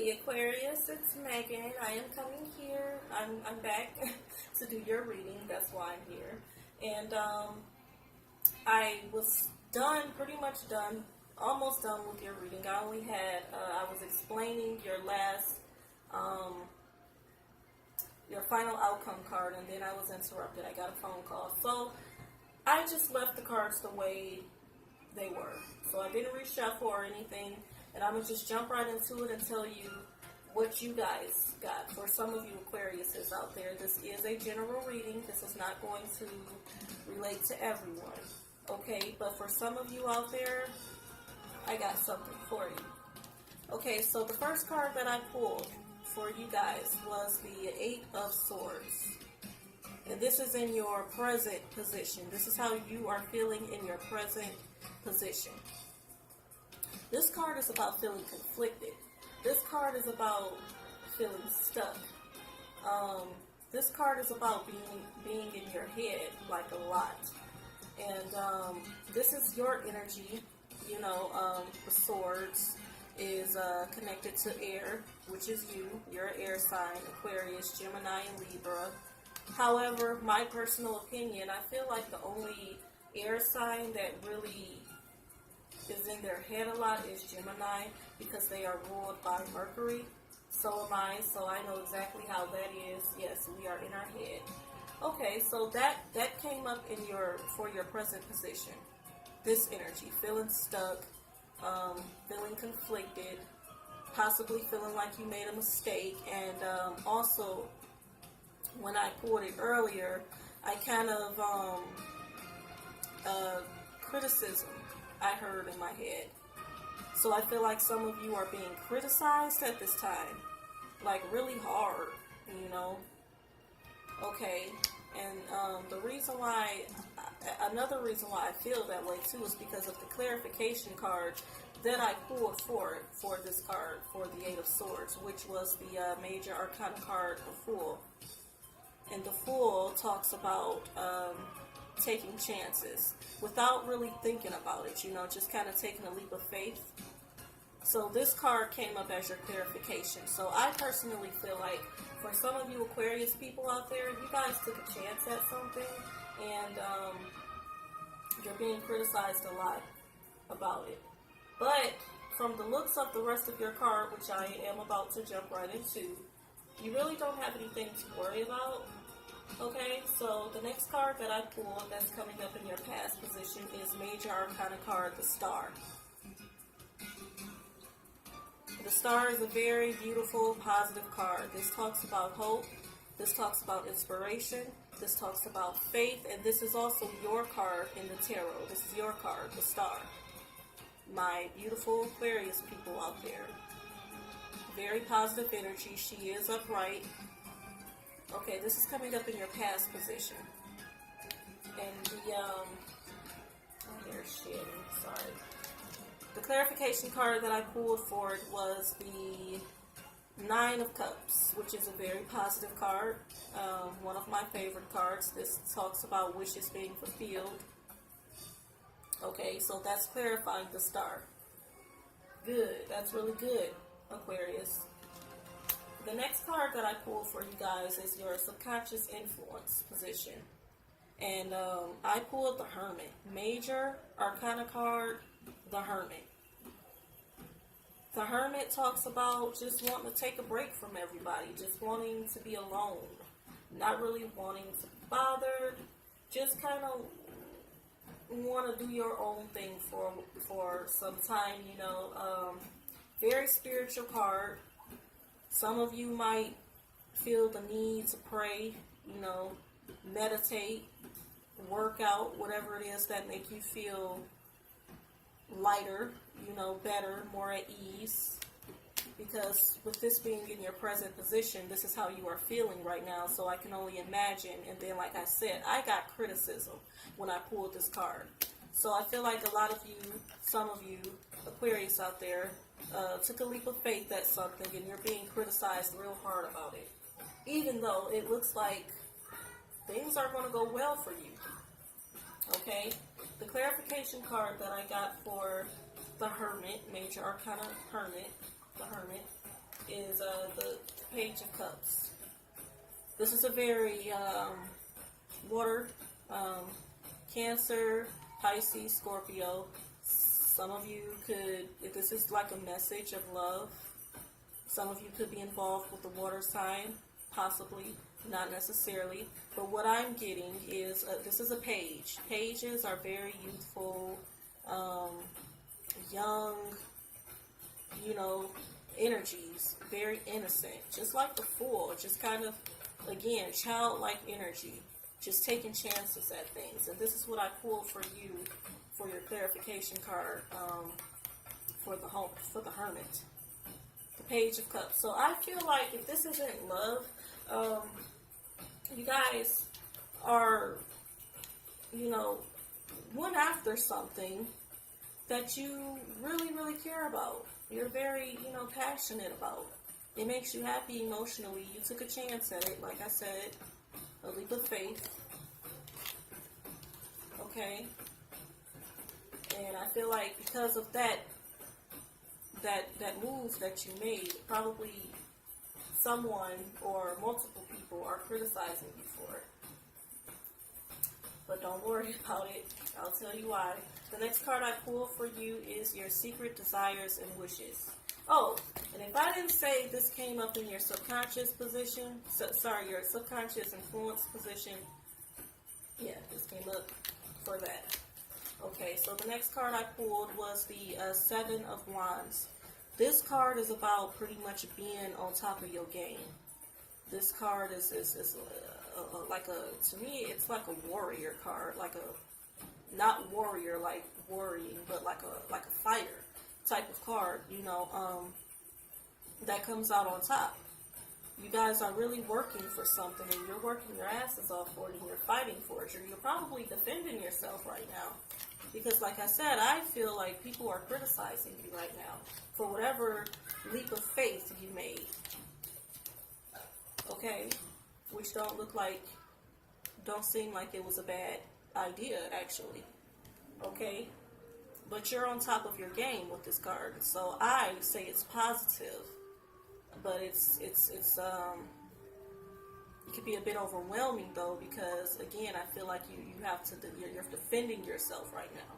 Hey Aquarius, it's Megan. I am coming here. I'm back to do your reading. That's why I'm here. And I was done, pretty much done, almost done with your reading. I only had, I was explaining your last, your final outcome card, and then I was interrupted. I got a phone call. So I just left the cards the way they were. So I didn't reshuffle or anything. And I'm going to just jump right into it and tell you what you guys got. For some of you Aquariuses out there, this is a general reading. This is not going to relate to everyone. Okay, but for some of you out there, I got something for you. Okay, so the first card that I pulled for you guys was the Eight of Swords. And this is in your present position. This is how you are feeling in your present position. This card is about feeling conflicted. This card is about feeling stuck. This card is about being in your head like a lot. And this is your energy. You know, the swords is connected to air, which is you. You're an air sign, Aquarius, Gemini, and Libra. However, my personal opinion, I feel like the only air sign that really is in their head a lot is Gemini, because they are ruled by Mercury. So am I, so I know exactly how that is. Yes, we are in our head. Okay, so that came up in for your present position. This energy, feeling stuck, feeling conflicted, possibly feeling like you made a mistake, and also when I pulled it earlier, I kind of criticism I heard in my head. So I feel like some of you are being criticized at this time, like really hard, you know. Okay, and the reason why, another reason why I feel that way too, is because of the clarification card that I pulled for this card, for the Eight of Swords, which was the major arcana card, the Fool. And the Fool talks about taking chances without really thinking about it, you know, just kind of taking a leap of faith. So this card came up as your clarification. So I personally feel like for some of you Aquarius people out there, you guys took a chance at something, and you're being criticized a lot about it. But from the looks of the rest of your card, which I am about to jump right into, you really don't have anything to worry about. Okay, so the next card that I pulled that's coming up in your past position is Major Arcana card, the Star. The Star is a very beautiful, positive card. This talks about hope. This talks about inspiration. This talks about faith. And this is also your card in the tarot. This is your card, the Star. My beautiful Aquarius people out there. Very positive energy. She is upright. Okay, this is coming up in your past position. And the, oh, here's shit, sorry. The clarification card that I pulled for it was the Nine of Cups, which is a very positive card. One of my favorite cards. This talks about wishes being fulfilled. Okay, so that's clarifying the Star. Good, that's really good, Aquarius. The next card that I pulled for you guys is your subconscious influence position. And I pulled the Hermit. Major Arcana card, the Hermit. The Hermit talks about just wanting to take a break from everybody. Just wanting to be alone. Not really wanting to be bothered. Just kind of want to do your own thing for some time, you know. Very spiritual card. Some of you might feel the need to pray, you know, meditate, work out, whatever it is that make you feel lighter, you know, better, more at ease. Because with this being in your present position, this is how you are feeling right now, so I can only imagine. And then, like I said, I got criticism when I pulled this card. So I feel like a lot of you, some of you Aquarius out there, took a leap of faith at something, and you're being criticized real hard about it. Even though it looks like things are going to go well for you. Okay? The clarification card that I got for the Hermit, Major Arcana Hermit, the Hermit, is the Page of Cups. This is a very water, Cancer, Pisces, Scorpio. Some of you could, if this is like a message of love, some of you could be involved with the water sign, possibly, not necessarily. But what I'm getting is, this is a page. Pages are very youthful, young, you know, energies, very innocent, just like the Fool, just kind of, again, childlike energy, just taking chances at things. And this is what I pulled for you for your clarification card, for the Hermit, the Page of Cups. So I feel like if this isn't love, you guys are, you know, went after something that you really, really care about. You're very, you know, passionate about. It makes you happy emotionally. You took a chance at it, like I said, a leap of faith. Okay? And I feel like because of that move that you made, probably someone or multiple people are criticizing you for it. But don't worry about it. I'll tell you why. The next card I pulled for you is your secret desires and wishes. Oh, and if I didn't say this came up in your subconscious position, your subconscious influence position, yeah, this came up for that. Okay, so the next card I pulled was the Seven of Wands. This card is about pretty much being on top of your game. This card is like a, to me, it's like a warrior card, like a, not warrior like worrying, but like a fighter type of card, you know, that comes out on top. You guys are really working for something, and you're working your asses off for it, and you're fighting for it. You're probably defending yourself right now. Because like I said, I feel like people are criticizing you right now for whatever leap of faith you made. Okay? Which don't seem like it was a bad idea, actually. Okay? But you're on top of your game with this card. So I say it's positive. But it's it could be a bit overwhelming though, because again, I feel like you're defending yourself right now.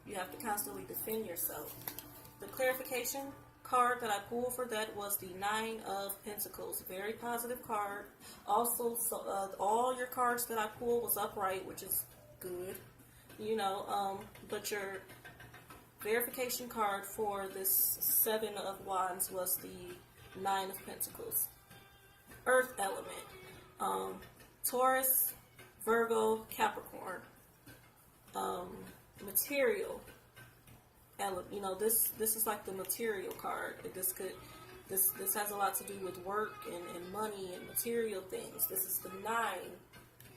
You have to constantly defend yourself. The clarification card that I pulled for that was the Nine of Pentacles. Very positive card. Also, all your cards that I pulled was upright, which is good. You know, but your verification card for this Seven of Wands was the Nine of Pentacles. Earth element. Taurus, Virgo, Capricorn. Material element. You know, this is like the material card. This has a lot to do with work and money and material things. This is the Nine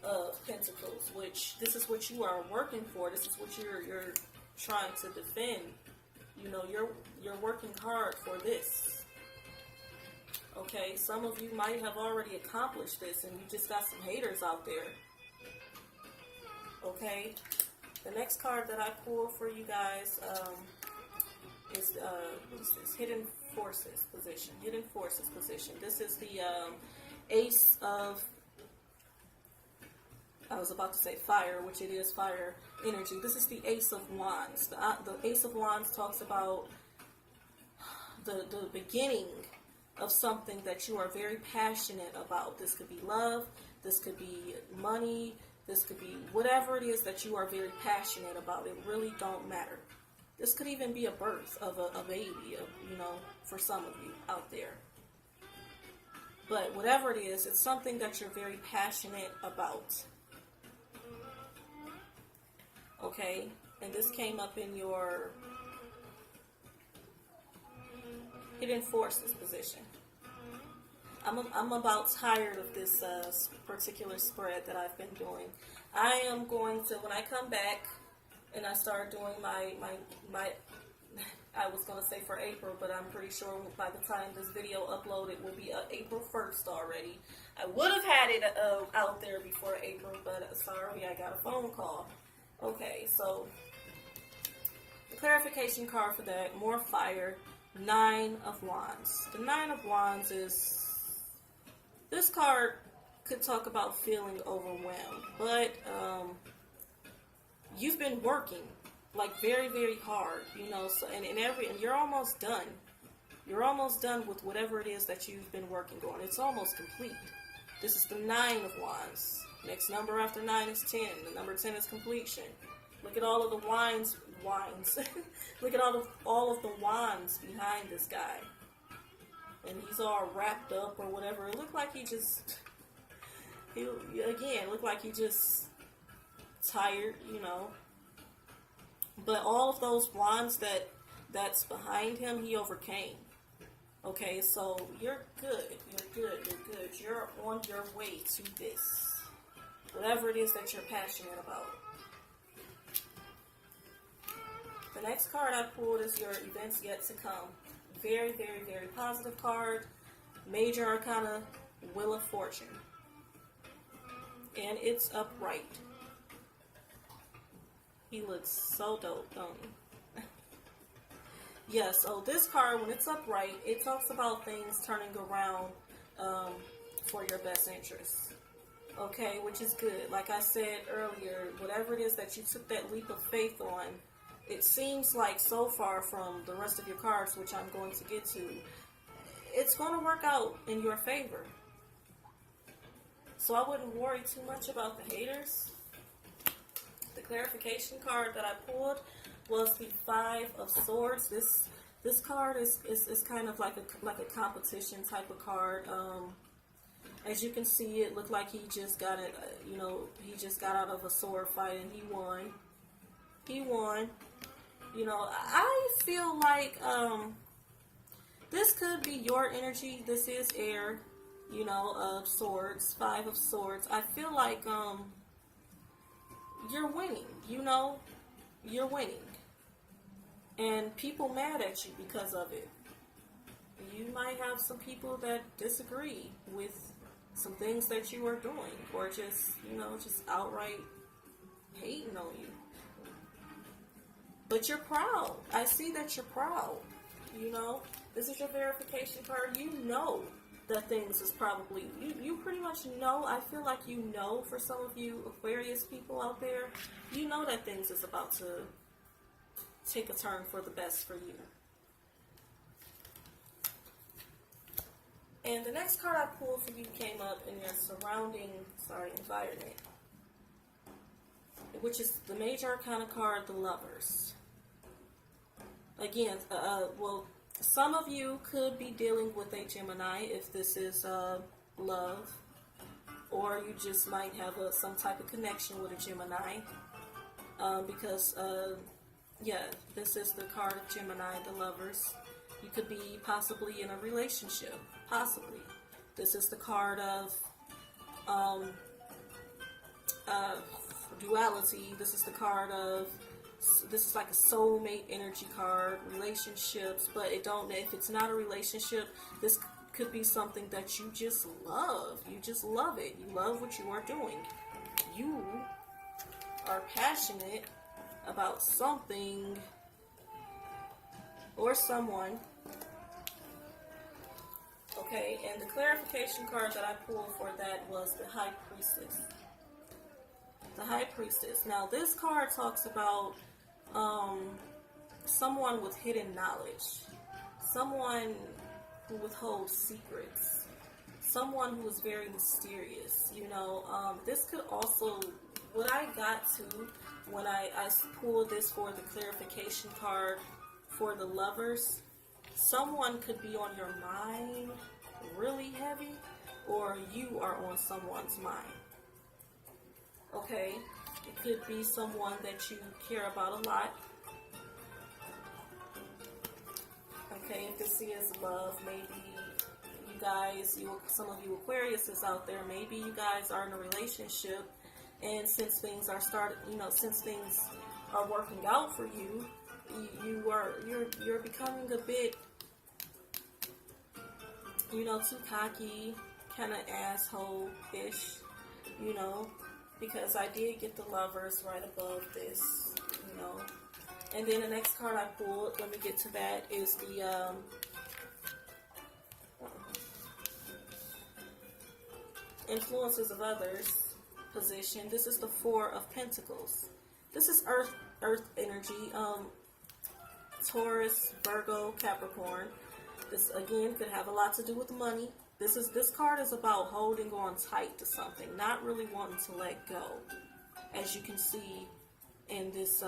of Pentacles, which this is what you are working for. This is what you're trying to defend. You know, you're working hard for this. Okay, some of you might have already accomplished this, and you just got some haters out there. Okay, the next card that I pulled for you guys is what is this? Hidden Forces position. Hidden Forces position. This is the Ace of, I was about to say fire, which it is fire energy. This is the Ace of Wands. The Ace of Wands talks about the beginning of something that you are very passionate about. This could be love, this could be money, this could be whatever it is that you are very passionate about. It really don't matter. This could even be a birth of a baby, you know, for some of you out there. But whatever it is, it's something that you're very passionate about. Okay? And this came up in your Hidden Forces position. I'm about tired of this particular spread that I've been doing. I am going to, when I come back and I start doing my I was going to say for April, but I'm pretty sure by the time this video uploaded will be April 1st already. I would have had it out there before April, but sorry, I got a phone call. Okay, so the clarification card for that, more fire. Nine of Wands. The Nine of Wands is, this card could talk about feeling overwhelmed, but you've been working like very, very hard, you know, so and you're almost done. You're almost done with whatever it is that you've been working on. It's almost complete. This is the Nine of Wands. Next number after 9 is 10. The number 10 is completion. Look at all of the wines. Look at all of the wands behind this guy. And he's all wrapped up or whatever. It looked like he looked like he just tired, you know. But all of those wands that's behind him, he overcame. Okay, so you're good. You're good. You're good. You're on your way to this. Whatever it is that you're passionate about. The next card I pulled is your events yet to come. Very, very, very positive card. Major Arcana, Wheel of Fortune. And it's upright. He looks so dope, don't he? Yeah, so this card, when it's upright, it talks about things turning around for your best interests. Okay, which is good. Like I said earlier, whatever it is that you took that leap of faith on, it seems like so far from the rest of your cards, which I'm going to get to, it's going to work out in your favor. So I wouldn't worry too much about the haters. The clarification card that I pulled was the Five of Swords. This card is kind of like a competition type of card. As you can see, it looked like he just got it. He just got out of a sword fight and he won. He won. You know, I feel like this could be your energy. This is air. You know, of swords, Five of Swords. I feel like you're winning. You know, you're winning. And people mad at you because of it. You might have some people that disagree with some things that you are doing, or just, you know, just outright hating on you. But you're proud. I see that you're proud. You know, this is your verification card. You know that things is probably, you pretty much know. I feel like you know, for some of you Aquarius people out there, you know that things is about to take a turn for the best for you. And the next card I pulled for you came up in your surrounding, environment, which is the Major Arcana card, the Lovers. Again, well, some of you could be dealing with a Gemini if this is love, or you just might have some type of connection with a Gemini, because yeah, this is the card of Gemini, the Lovers. You could be possibly in a relationship, possibly. This is the card of duality. This is the card of, this is like a soulmate energy card, relationships, but if it's not a relationship, this could be something that you just love. You just love it. You love what you are doing. You are passionate about something or someone. Okay, and the clarification card that I pulled for that was the High Priestess. The High Priestess. Now, this card talks about someone with hidden knowledge, someone who withholds secrets, someone who is very mysterious. You know, this could also, what I got to when I pulled this for the clarification card for the Lovers, someone could be on your mind really heavy, or you are on someone's mind. Okay, it could be someone that you care about a lot. Okay, if this is love, maybe you guys, some of you Aquariuses out there, maybe you guys are in a relationship, and since things are since things are working out for you, you're becoming a bit, you know, too cocky, kind of asshole-ish, you know, because I did get the Lovers right above this, you know. And then the next card I pulled, let me get to that, is the influences of others position. This is the Four of Pentacles. This is earth energy. Taurus, Virgo, Capricorn. This again could have a lot to do with money. This card is about holding on tight to something, not really wanting to let go, as you can see in this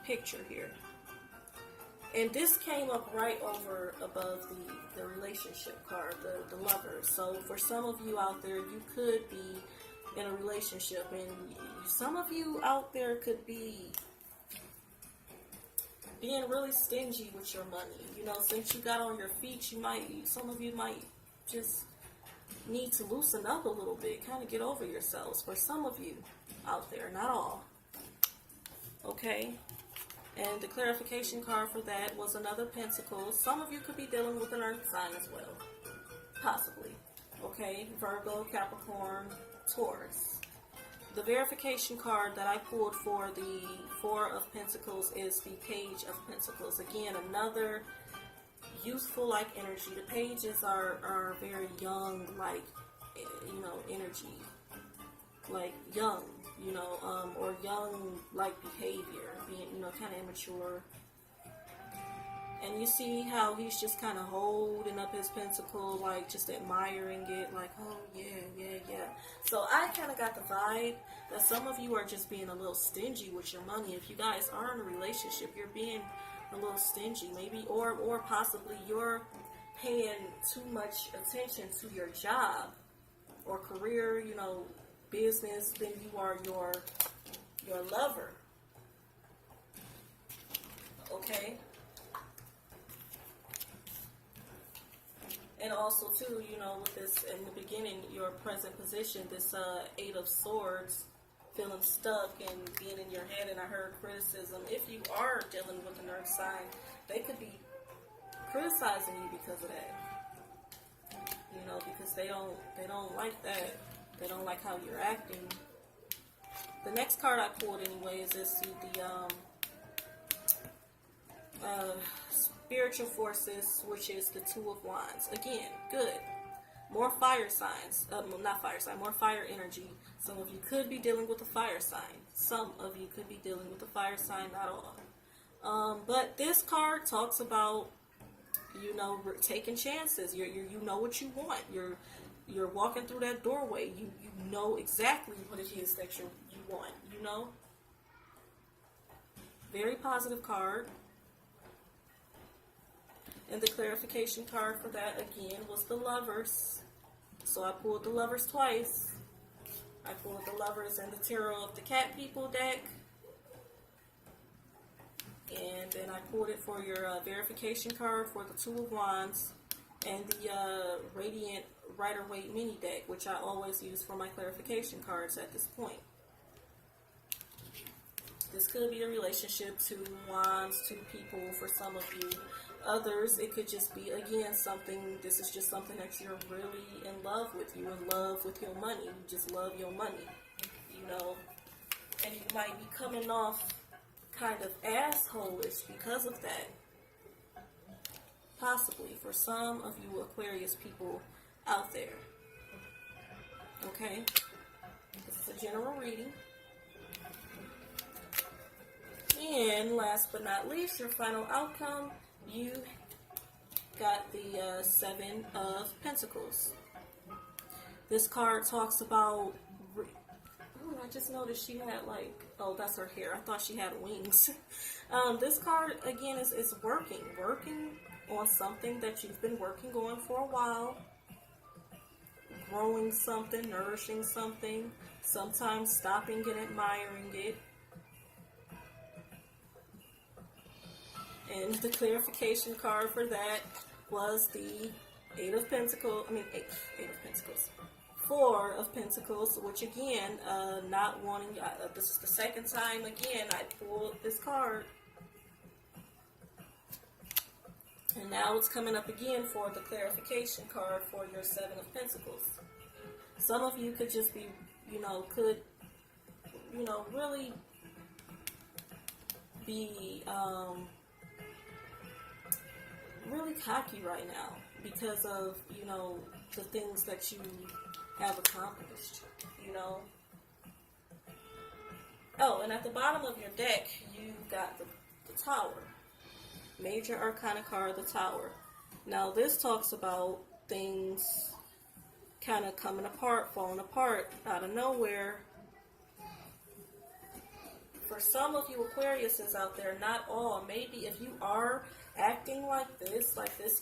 picture here. And this came up right over above the relationship card, the lover. So for some of you out there, you could be in a relationship, and some of you out there could be being really stingy with your money. You know, since you got on your feet, some of you might just need to loosen up a little bit, kind of get over yourselves. For some of you out there, not all. Okay? And the clarification card for that was another Pentacle. Some of you could be dealing with an earth sign as well. Possibly. Okay? Virgo, Capricorn, Taurus. The verification card that I pulled for the Four of Pentacles is the Page of Pentacles. Again, another youthful-like energy. The pages are very young, like, you know, energy. Like young, you know, or young-like behavior. Being, you know, kind of immature. And you see how he's just kind of holding up his pentacle, like just admiring it, like, oh, yeah, yeah, yeah. So I kind of got the vibe that some of you are just being a little stingy with your money. If you guys are in a relationship, you're being a little stingy, maybe, or possibly you're paying too much attention to your job or career, you know, business, than you are your lover. Okay? And also, too, you know, with this, in the beginning, your present position, this Eight of Swords, feeling stuck and being in your head, and I heard criticism. If you are dealing with an earth sign, they could be criticizing you because of that. You know, because they don't like that. They don't like how you're acting. The next card I pulled, anyways, is the spiritual forces, which is the Two of Wands. Again, good. More fire signs. Not fire sign, more fire energy. Some of you could be dealing with a fire sign. Some of you could be dealing with a fire sign, not all. But this card talks about, you know, taking chances. You know what you want. You're walking through that doorway. You know exactly what it is that you want, you know? Very positive card. And the clarification card for that, again, was the Lovers. So I pulled the Lovers twice. I pulled the Lovers and the Tarot of the Cat People deck. And then I pulled it for your verification card for the Two of Wands. And the Radiant Rider-Waite mini deck, which I always use for my clarification cards at this point. This could be a relationship, Two Wands, two people for some of you. Others, it could just be, again, this is just something that you're really in love with. You're in love with your money. You just love your money, you know. And you might be coming off kind of asshole-ish because of that. Possibly for some of you Aquarius people out there. Okay? This is a general reading. And last but not least, your final outcome, you got the Seven of Pentacles. This card talks about, I just noticed she had like, oh, that's her hair. I thought she had wings. This card, again, is working on something that you've been working on for a while. Growing something, nourishing something, sometimes stopping and admiring it. And the clarification card for that was the Eight of Pentacles. Four of Pentacles, which again, not wanting, this is the second time again I pulled this card. And now it's coming up again for the clarification card for your Seven of Pentacles. Some of you could just be, really be really cocky right now because of, you know, the things that you have accomplished, you know. Oh, and at the bottom of your deck, you got the Tower. Major Arcana card, the Tower. Now, this talks about things kind of coming apart, falling apart out of nowhere. For some of you Aquariuses out there, not all, maybe if you are acting like this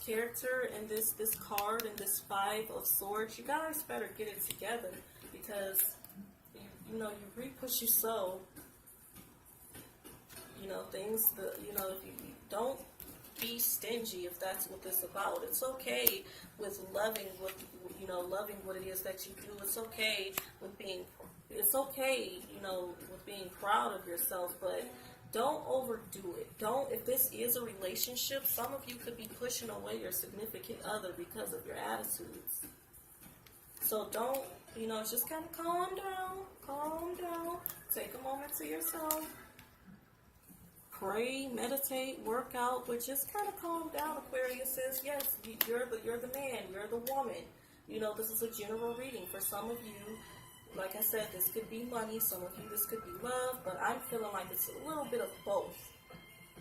character and this card and this Five of Swords, you guys better get it together, because you know, you reap what you sow. You know, things that, you know, if you don't be stingy, if that's what this is about. It's okay with loving what, you know, loving what it is that you do. It's okay with being, it's okay, you know, with being proud of yourself, but don't overdo it. Don't, if this is a relationship, some of you could be pushing away your significant other because of your attitudes. So don't, you know, just kind of calm down, take a moment to yourself. Pray, meditate, work out, but just kind of calm down, Aquarius says. Yes, you're the man, you're the woman. You know, this is a general reading. For some of you, like I said, this could be money. Some of you, this could be love, but I'm feeling like it's a little bit of both.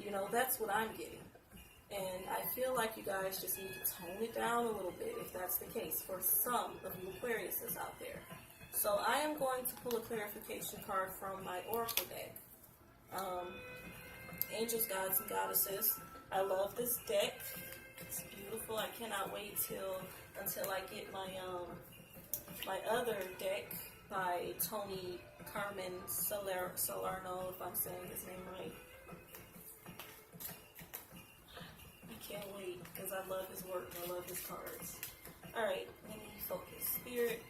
You know, that's what I'm getting. And I feel like you guys just need to tone it down a little bit, if that's the case, for some of you Aquariuses out there. So I am going to pull a clarification card from my Oracle deck. Angels, gods, and goddesses. I love this deck. It's beautiful. I cannot wait until I get my my other deck by Tony Carmen Salerno, if I'm saying his name right. I can't wait because I love his work. I love his cards. All right, let me focus. Spirit,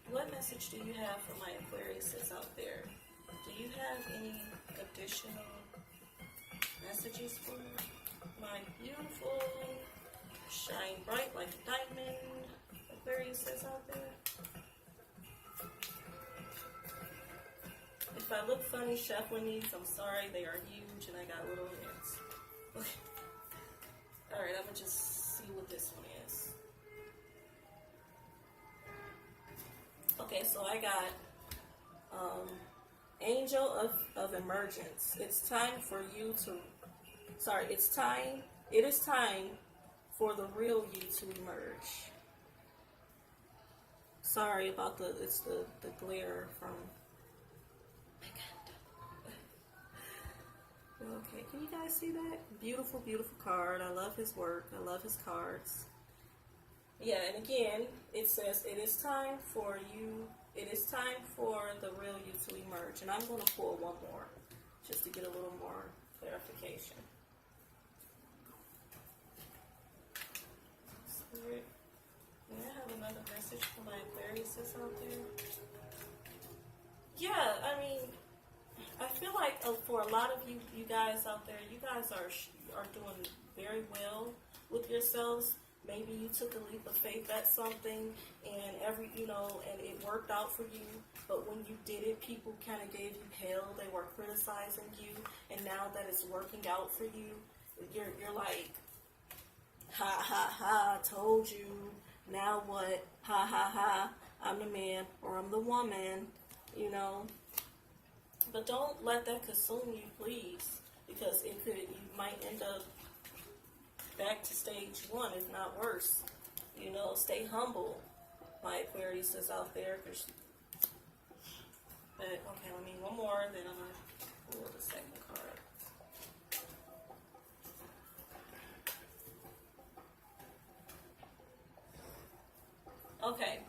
what message do you have for my Aquariuses out there? Do you have any additional messages for my beautiful, shine bright like a diamond Aquariuses out there? If I look funny, Chef Winnie's, I'm sorry, they are huge and I got little hands. Alright, I'm gonna just see what this one is. Okay, so I got Angel of Emergence. It's time for you to, it is time for the real you to emerge. Sorry about it's the glare from, okay, can you guys see that? Beautiful, beautiful card. I love his work. I love his cards. Yeah, and again, it says it is time for you, it is time for the real you to emerge. And I'm going to pull one more, just to get a little more clarification. Spirit, may I have another message for my Aquariuses out there? Yeah, I mean, I feel like for a lot of you guys out there, you guys are doing very well with yourselves. Maybe you took a leap of faith at something, and and it worked out for you. But when you did it, people kind of gave you hell. They were criticizing you, and now that it's working out for you, you're like, ha ha ha, I told you. Now what? Ha ha ha. I'm the man or I'm the woman. You know. But don't let that consume you, please, because you might end up back to stage one, if not worse. You know, stay humble, my Aquariuses out there. But okay, let me one more, then I'm gonna pull the second card. Okay,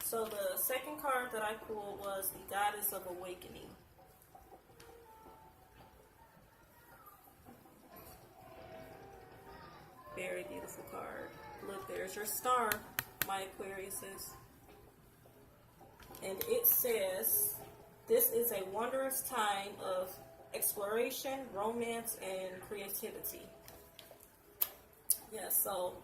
so the second card that I pulled was the Goddess of Awakening. Very beautiful card. Look, there's your star, my Aquariuses. And it says, this is a wondrous time of exploration, romance, and creativity. Yeah, so,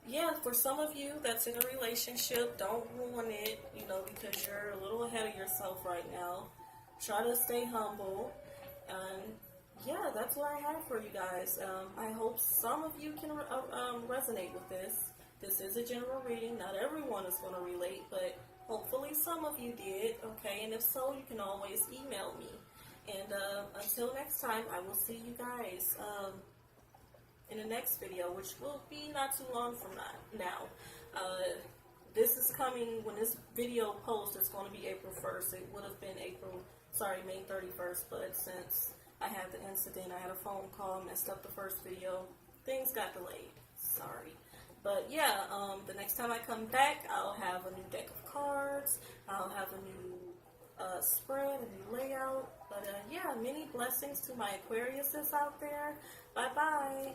yeah, for some of you that's in a relationship, don't ruin it, because you're a little ahead of yourself right now. Try to stay humble and yeah, that's what I have for you guys. I hope some of you can resonate with this. This is a general reading. Not everyone is going to relate, but hopefully some of you did. Okay, and if so, you can always email me. And until next time, I will see you guys in the next video, which will be not too long from now. This is coming, when this video posts, it's going to be April 1st. It would have been May 31st, but since I had the incident, I had a phone call, messed up the first video, things got delayed. Sorry. But yeah, the next time I come back, I'll have a new deck of cards, I'll have a new spread, a new layout. But yeah, many blessings to my Aquariuses out there. Bye-bye.